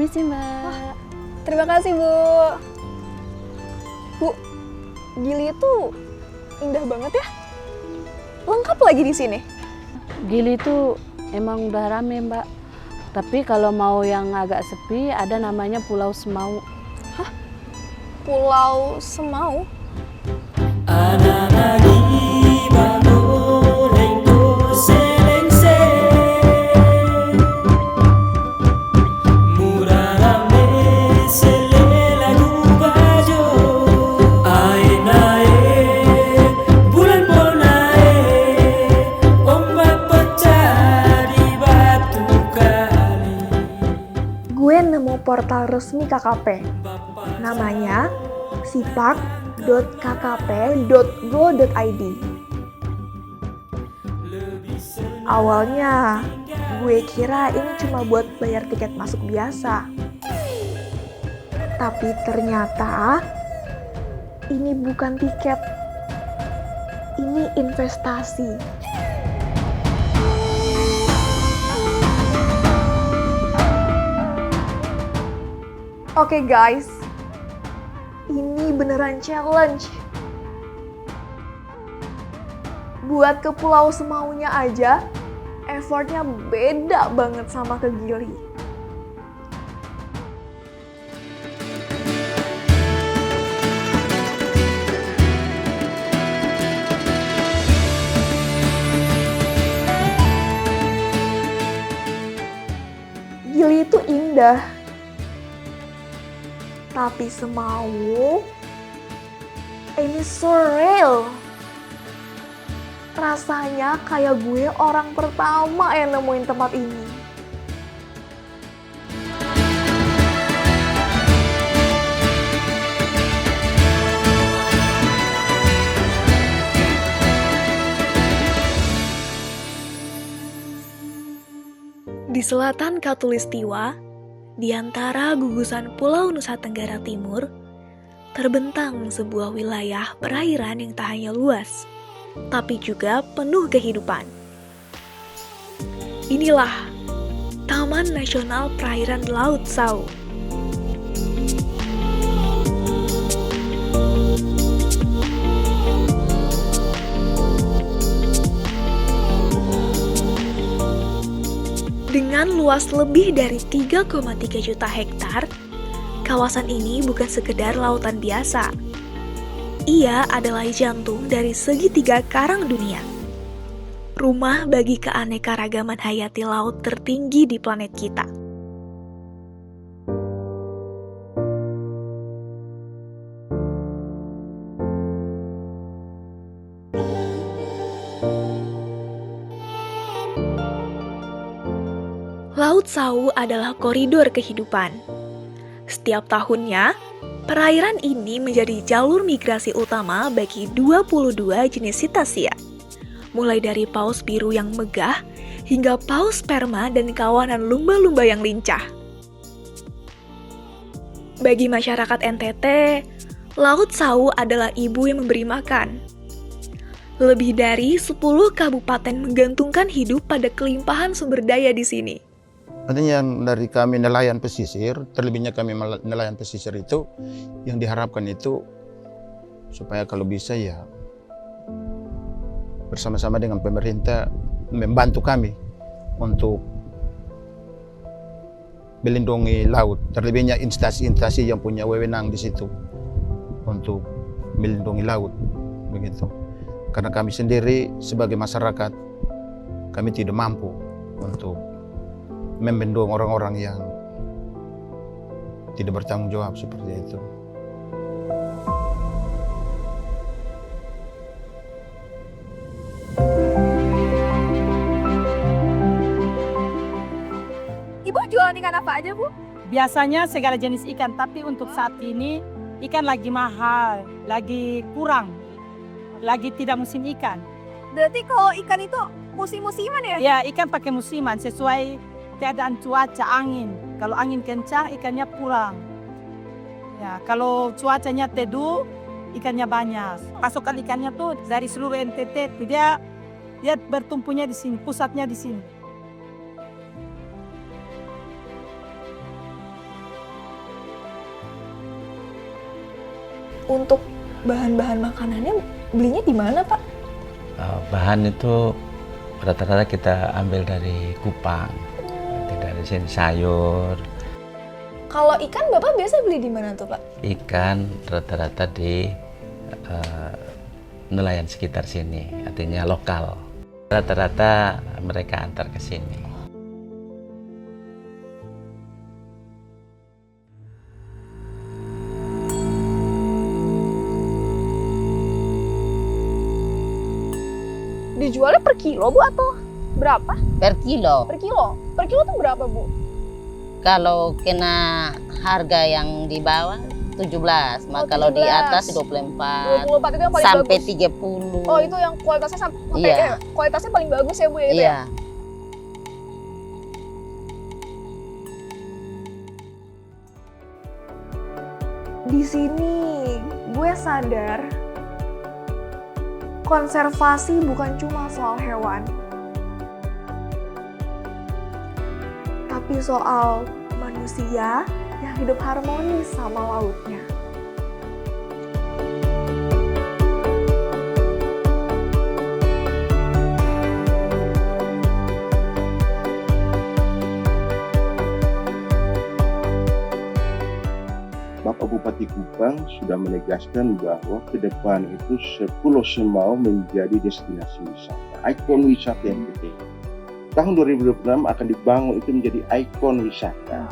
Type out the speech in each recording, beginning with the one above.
Permisi, Mbak. Terima kasih, Bu. Bu, Gili itu indah banget ya. Lengkap lagi di sini. Gili itu emang udah rame, Mbak. Tapi kalau mau yang agak sepi, ada namanya Pulau Semau. Pulau Semau. Gue nemu portal resmi KKP. Namanya sipak.kkp.go.id. Awalnya gue kira ini cuma buat bayar tiket masuk biasa. Tapi ternyata ini bukan tiket. Ini investasi. Oke guys, ini beneran challenge. Buat ke Pulau Semaunya aja, effortnya beda banget sama ke Gili. Gili itu indah. Tapi Semau, ini surreal. Rasanya kayak gue orang pertama yang nemuin tempat ini. Di selatan Khatulistiwa, di antara gugusan Pulau Nusa Tenggara Timur, terbentang sebuah wilayah perairan yang tak hanya luas, tapi juga penuh kehidupan. Inilah Taman Nasional Perairan Laut Sau. Dengan luas lebih dari 3,3 juta hektar, kawasan ini bukan sekedar lautan biasa. Ia adalah jantung dari segitiga karang dunia. Rumah bagi keanekaragaman hayati laut tertinggi di planet kita. Laut Sau adalah koridor kehidupan. Setiap tahunnya, perairan ini menjadi jalur migrasi utama bagi 22 jenis cetacea. Mulai dari paus biru yang megah, hingga paus sperma dan kawanan lumba-lumba yang lincah. Bagi masyarakat NTT, Laut Sau adalah ibu yang memberi makan. Lebih dari 10 kabupaten menggantungkan hidup pada kelimpahan sumber daya di sini. Artinya yang dari kami nelayan pesisir, terlebihnya kami nelayan pesisir itu, yang diharapkan itu supaya kalau bisa ya bersama-sama dengan pemerintah membantu kami untuk melindungi laut, terlebihnya instansi-instansi yang punya wewenang di situ untuk melindungi laut, begitu. Karena kami sendiri sebagai masyarakat, kami tidak mampu untuk membendung orang-orang yang tidak bertanggung jawab seperti itu. Ibu jualan ikan apa aja, Bu? Biasanya segala jenis ikan, tapi untuk saat ini ikan lagi mahal, lagi kurang, lagi tidak musim ikan. Berarti kalau ikan itu musim-musiman ya? Ya, ikan pakai musiman sesuai keadaan cuaca, angin. Kalau angin kencang, ikannya pulang. Ya, kalau cuacanya teduh, ikannya banyak. Pasokan ikannya tuh dari seluruh NTT, dia bertumpunya di sini, pusatnya di sini. Untuk bahan-bahan makanannya belinya di mana, Pak? Bahan itu rata-rata kita ambil dari Kupang, dari sini sayur. Kalau ikan Bapak biasa beli di mana tuh, Pak? Ikan rata-rata di nelayan sekitar sini, artinya lokal. Rata-rata mereka antar ke sini. Dijualnya per kilo, Bu, atau berapa? per kilo. Per kilo? Per kilo tuh berapa, Bu? Kalau kena harga yang di bawah 17, Oh, kalau di 17. atas 24 24 itu yang paling sampai bagus. 30. Oh, itu yang kualitasnya sampai Iya. kualitasnya paling bagus ya, Bu, ya, itu ya? Iya. Di sini gue sadar konservasi bukan cuma soal hewan, tapi soal manusia yang hidup harmonis sama lautnya. Bapak Bupati Kupang sudah menegaskan bahwa ke depan itu Pulau Semau menjadi destinasi wisata, ikon wisata yang penting. Tahun 2026 akan dibangun itu menjadi ikon wisata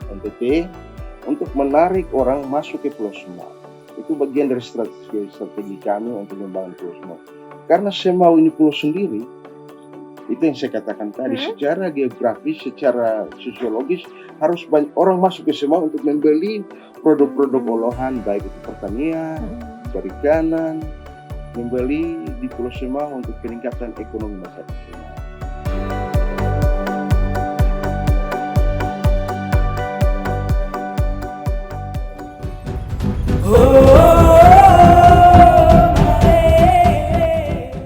NTT untuk menarik orang masuk ke Pulau Semau. Itu bagian dari strategi kami untuk membangun Pulau Semau. Karena Semau ini pulau sendiri, itu yang saya katakan tadi, secara geografis, secara sosiologis, harus banyak orang masuk ke Semau untuk membeli produk-produk olahan, baik itu pertanian, perikanan, membeli di Pulau Semau untuk peningkatan ekonomi masyarakat Semau.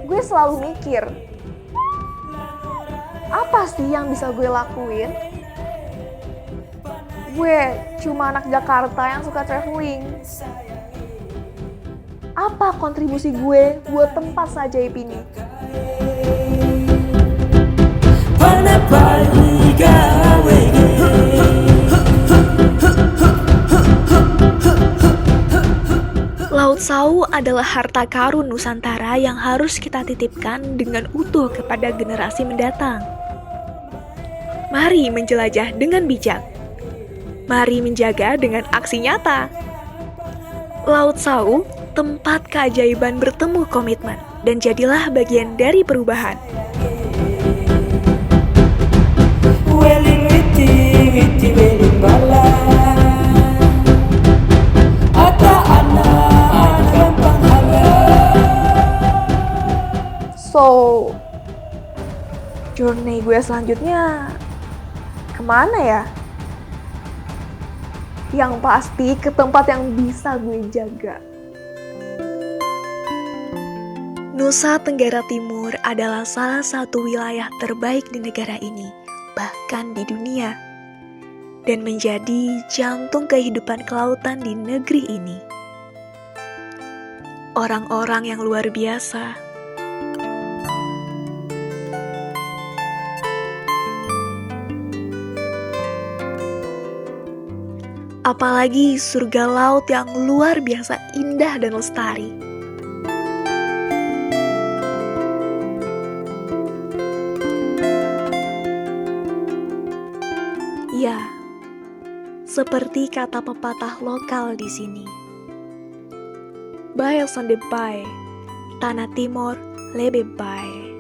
Gue selalu mikir, apa sih yang bisa gue lakuin? Gue cuma anak Jakarta yang suka traveling. Apa kontribusi gue buat tempat seajaib ini? Laut Sau adalah harta karun Nusantara yang harus kita titipkan dengan utuh kepada generasi mendatang. Mari menjelajah dengan bijak. Mari menjaga dengan aksi nyata. Laut Sau, tempat keajaiban bertemu komitmen, dan jadilah bagian dari perubahan. So, journey gue selanjutnya kemana ya? Yang pasti ke tempat yang bisa gue jaga. Nusa Tenggara Timur adalah salah satu wilayah terbaik di negara ini, bahkan di dunia, dan menjadi jantung kehidupan kelautan di negeri ini. Orang-orang yang luar biasa, apalagi surga laut yang luar biasa indah dan lestari. Ya, seperti kata pepatah lokal di sini. Baik sande baik, tanah timur lebih baik.